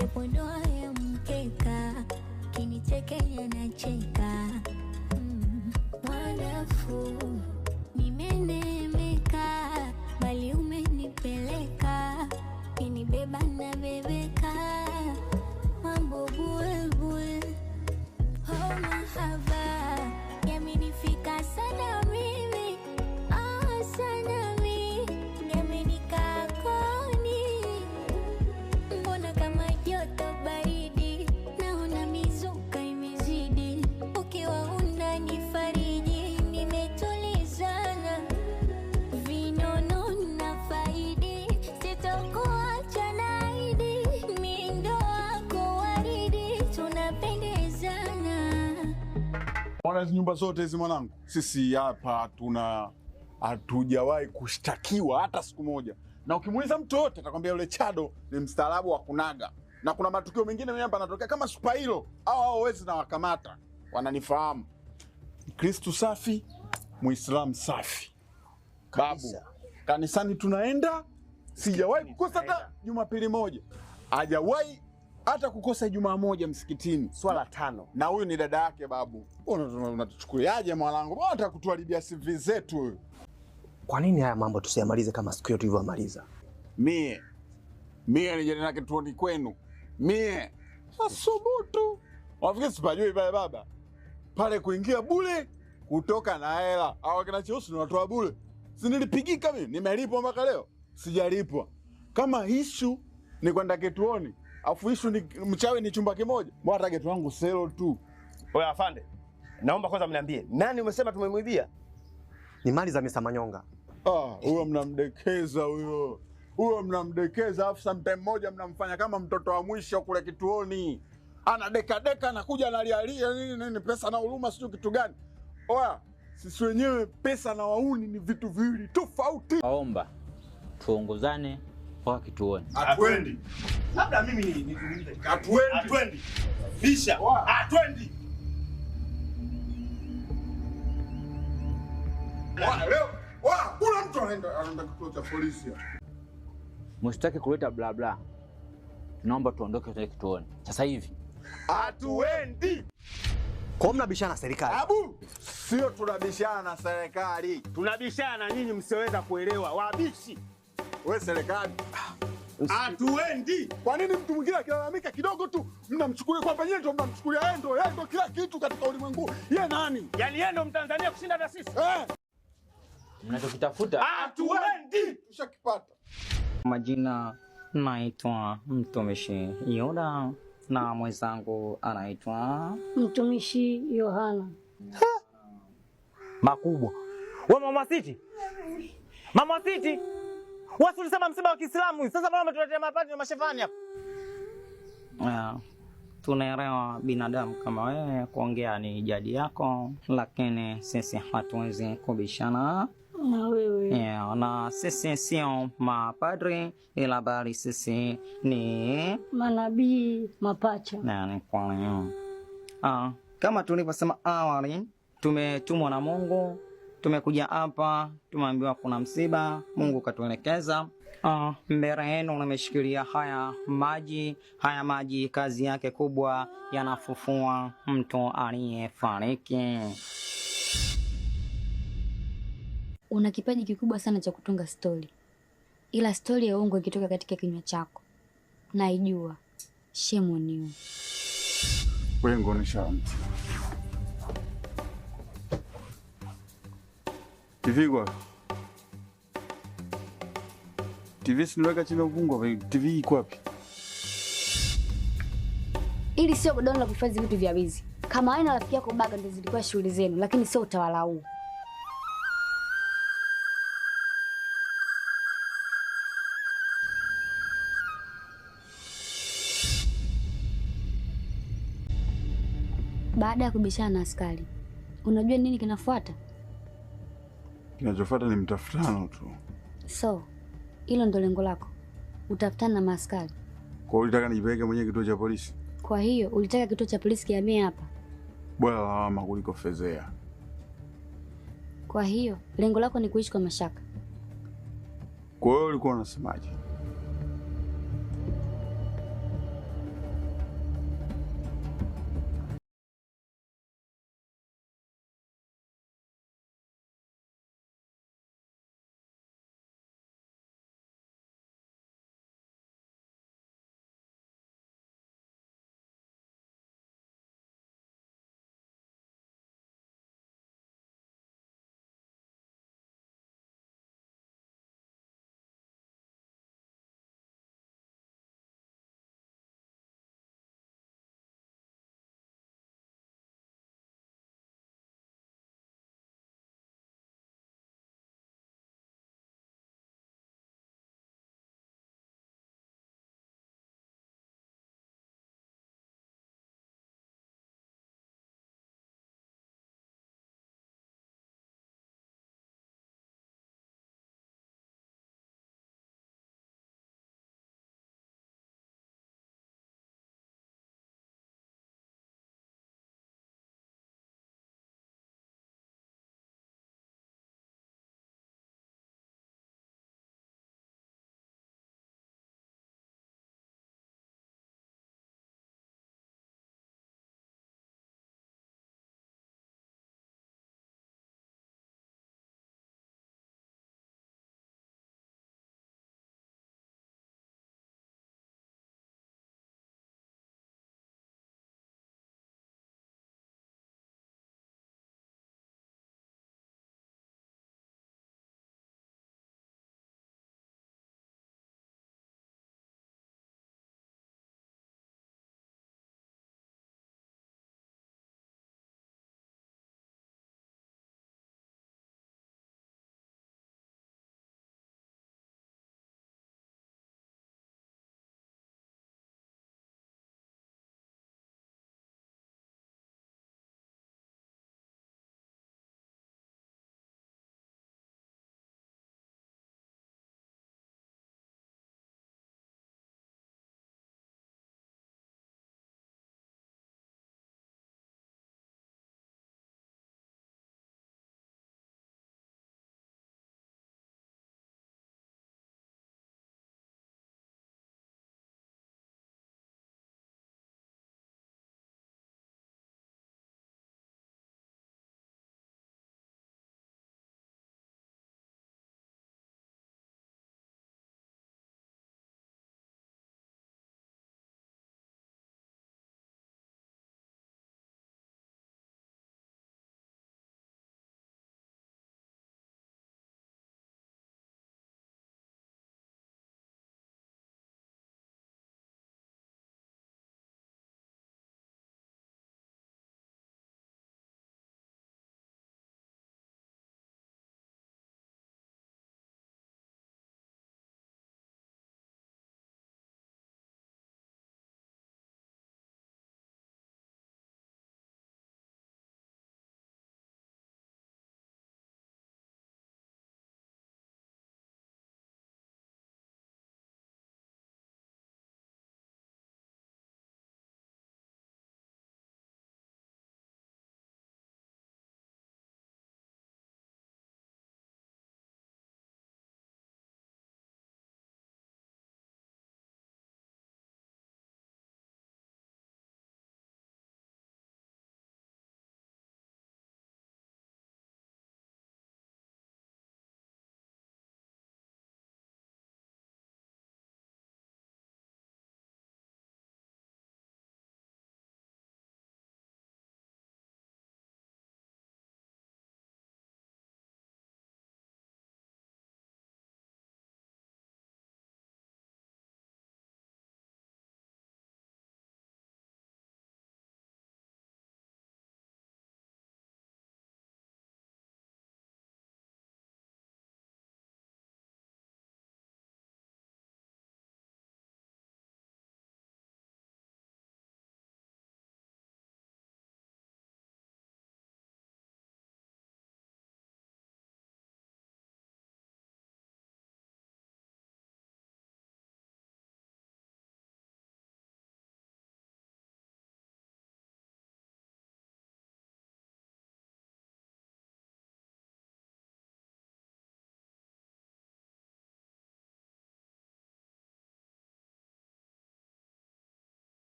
japo ndoa ya mkeka, kinichekea nacheka. Wonderful, nimenemeka, bali umenipeleka, kinibeba na bebeka, mambo bulbul. Oh mahaba, yamenifika sana mimi, sana mimi, yamenika koni. Mbona kama joto baridi, naona mizuka imezidi, ukiwa unanifariji, nimetulizana, vinono na faidi, sitokuacha naahidi, mimi ndo wako waridi, tunapendezana. Mwana hizi nyumba zote hizi mwanangu, sisi hapa hatujawahi kushtakiwa hata siku moja. Na ukimuuliza mtu yote atakwambia yule Chado ni mstaarabu wa kunaga. Na kuna matukio mengine mimi hapa yanatokea kama superhero au wezi na wakamata. Wananifahamu. Kristo safi, Muislamu safi. Babu, kanisani tunaenda, sijawahi kukosa hata Jumapili moja. Hajawahi hata kukosa Ijumaa moja msikitini. Swala 5. Na huyu ni dada yake babu. Unatuchukuliaje mwanangu? Mbona unataka kutuharibia CV zetu wewe? Kwa nini haya mambo tusiyamalize kama siku hiyo tulivyomaliza? Mie nije na kituoni kwenu. Mie asubutu. Wafikiri sipajui pale baba. Pale kuingia bure, kutoka na hela. Hao kina Cheusi ni watu wa bure. Si nilipigika mimi, nimelipwa mpaka leo. Sijalipwa. Kama issue ni kwenda kituoni, afu issue ni mchawi ni chumba kimoja. Mbona hata getu wangu selo tu. Wewe afande, naomba kwanza mniambie, nani umesema tumemwibia? Ni mali za Mr. Manyonga. Huyo mnamdekeza huyo. Huyo mnamdekeza afu sometime moja mnamfanya kama mtoto wa mwisho kule kituoni. Ana deka anakuja analialia nini pesa na huruma sio kitu gani. Oya, sisi wenyewe pesa na wauni ni vitu viwili tofauti. Naomba tuongozane kwa kituoni. Atwendi. Labda mimi nizungumze. Atwendi. Bisha. Atwendi. Leo, kuna mtu anaenda kituo cha polisi. Msitaki kuleta bla bla. Naomba tuondoke tuende kituoni sasa hivi. Atwendi. Kwa mnabishana na serikali? Abu, sio tunabishana na serikali. Tunabishana na nyinyi msioweza kuelewa. Wabishi. Wewe serikali. Atwendi. Kwa nini mtu mwingine akilalamika kidogo tu mnamchukulia kwamba yeye ndio mnamchukulia yeye ndio kila kitu katika ulimwengu? Yeye nani? Yaani yeye ndio Mtanzania kushinda na sisi. Mnachokitafuta atwendi. Tushakipata. Majina naitwa Mtumishi Yoda na mwenzangu anaitwa Mtumishi Yohana. Makubwa. Wewe Mama City. Mama City. Watu ulisema msiba wa Kiislamu. Sasa mbona umetuletea mapati na mashefani hapa? Tunaelewa binadamu kama wewe kuongea ni jadi yako, lakini sisi hatuwezi kubishana na wewe. Na sisi sio mapadri ila bali sisi ni manabii mapacha. Ni kwa hiyo. Kama tulivyosema awali, tumetumwa na Mungu, tumekuja hapa, tumeambiwa kuna msiba, Mungu katuelekeza. Mbele yenu nimeshikilia haya maji kazi yake kubwa yanafufua mtu aliyefariki. Una kipaji kikubwa sana cha kutunga stori, ila stori ya uongo ikitoka katika kinywa chako naijua. Shame on you. Wewe ngonisha mtu. TV kwa TV sinaweka chini uvungu. TV iko wapi? Ili sio godoro la kuhifadhi vitu vya wizi. Kama wewe na rafiki yako Baga ndio zilikuwa shughuli zenu, lakini sio utawala huu. Baada ya kubishana na askari, unajua nini kinafuata? Kinachofuata ni mtafutano tu. So, hilo ndo lengo lako. Utafutana na maaskari. Kwa hiyo ulitaka nijipeleke mwenyewe kituo cha polisi? Kwa hiyo ulitaka kituo cha polisi kihamie hapa? Bora lawama kuliko fezea. Kwa hiyo lengo lako ni kuishi kwa mashaka. Kwa hiyo ulikuwa unasemaje?